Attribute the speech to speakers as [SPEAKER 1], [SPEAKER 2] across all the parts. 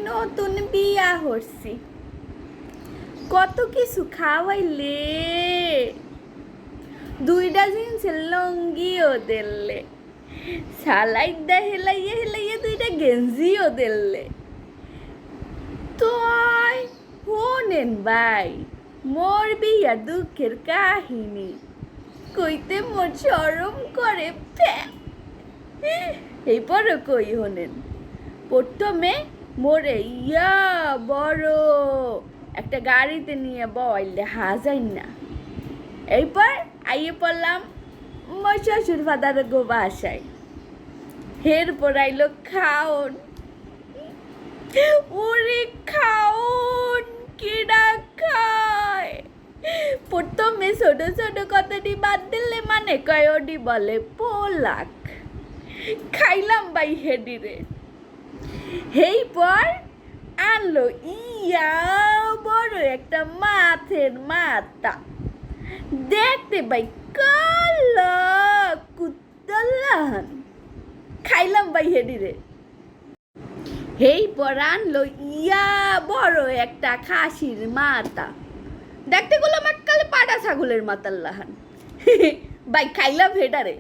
[SPEAKER 1] নতুন বিয়া হচ্ছি, কত কিছু খাওয়াইলে, 2টা জিন্সের লঙ্গিও দিলে, সালাইদা হেলাইয়া হেলাইয়া 2টা গেঞ্জিও দিলে। তো শোনেন ভাই, মোর বিয়ার দুঃখের কাহিনী কইতে মোর শরম করে। এই পরে কই হনেন, প্রথমে মোরে ইয়া বড় একটা গাড়িতে নিয়ে বইলে হাজাই না। এইপর আইয়ে পড়লাম মোর শ্বশুর ফাদার গো বাসায়। এরপর আইলো খাওন, ওরে খাওন কিনা খায়। প্রথমে ছোট ছোট কতটি বাদ দিলে মানে কয়টি বলে পোলাক। খাইলাম বাই হেডিরে। হেই পর আনলো ইয়া বড় একটা মাছের মাথা, দেখতে ভাই কালা কুত্তালান। খাইলাম ভাই হেডিরে। হেই পর আনলো ইয়া বড় একটা খাসির মাথা, দেখতে গুলো মাক্কালে পাটা ছাগলের মাথার লাহান। ভাই খাইলাম হেডারে।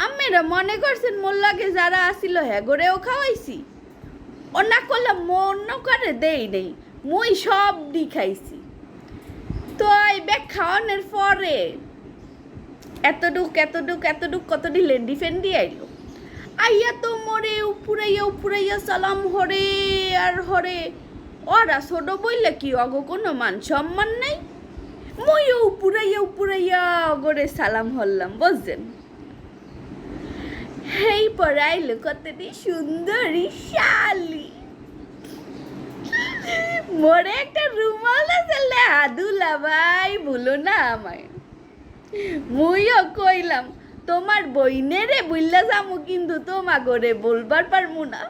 [SPEAKER 1] আম্মেরা মনে করছেন মোর লাগে যারা আসিল হ্যাঁ গড়েও খাওয়াইছি, ও না করলে মন করে দেই নেই, মুই সব ডি খাইছি। তো এই ব্যাগ খাওয়ানোর পরে এতটুক এতটুক এতটুক কতটি লেন্ডি ফেন্ডি আইলো। আইয়া তো মরে উপরাইয়া উপরাইয়া সালাম হরে আর হরে। ওরা ছোট বইলে কি অগ কোনো মান সম্মান নাই। মুইও উপরাইয়া উপরাইয়া অগরে সালাম হল্লাম, বুঝছেন। এই পরে আইলো কতটি সুন্দরী শালি, মোরে একটা রুমাল আছে আদুলা ভাই বলো না আমায়। মুইও কইলাম তোমার বইনেরে বললা যামু, কিন্তু তোমা করে বলবার পারমু না।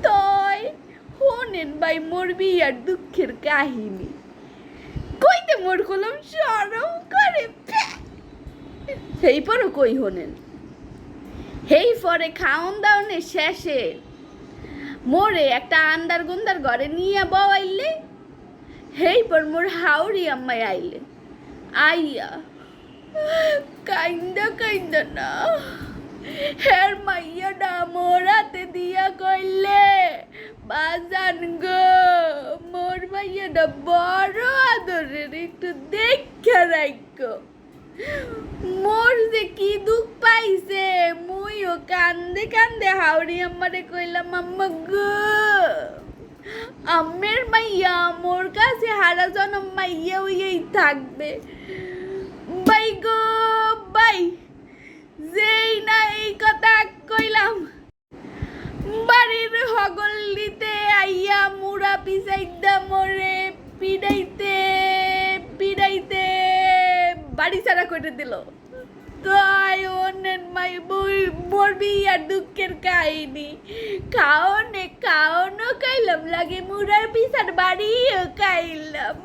[SPEAKER 1] তই শোনেন ভাই মোর বিয়ার দুঃখের কাহিনী কইতে মোর কলম শরম করে। সেই পরও কই হনেন, হেই পরে খাওন দাওনের শেষে মোরে একটা আন্দার গুন্দার ঘরে নিয়ে বওয়াইলে। হেই পর মোর হাওড়ি আম্মাই আইলে। আইয়া কাইন্দা কাইন্দা না হের মাইয়াটা মোর হাতে দিয়া কইলে, বাজান গো মোর মাইয়াটা বড় আদরের, একটু দেখা রাখো। মোর যে কি দুঃখ পাইছে, মুইও কান্দে কান্দে হাওড়ি আম্মারে কইলাম, আম্মা গো আম্মের মাইয়া মোর কাছে হারা জনম মাইয়া হইয়াই থাকবে। বাই গো বাই, যেই না এই কথা কইলাম, বাড়ির হগল দিতে আইয়া মুড়া পিছাইদা মোরে পিড়াইতে পিড়াইতে বাড়ি ছাড়া করে দিল। তাই অন্যের মাই মোর বিয়ার দুঃখের কাহিনী খাওনে খাওনো খাইলাম, লাগে মুড়ার পিছার বাড়িও খাইলাম।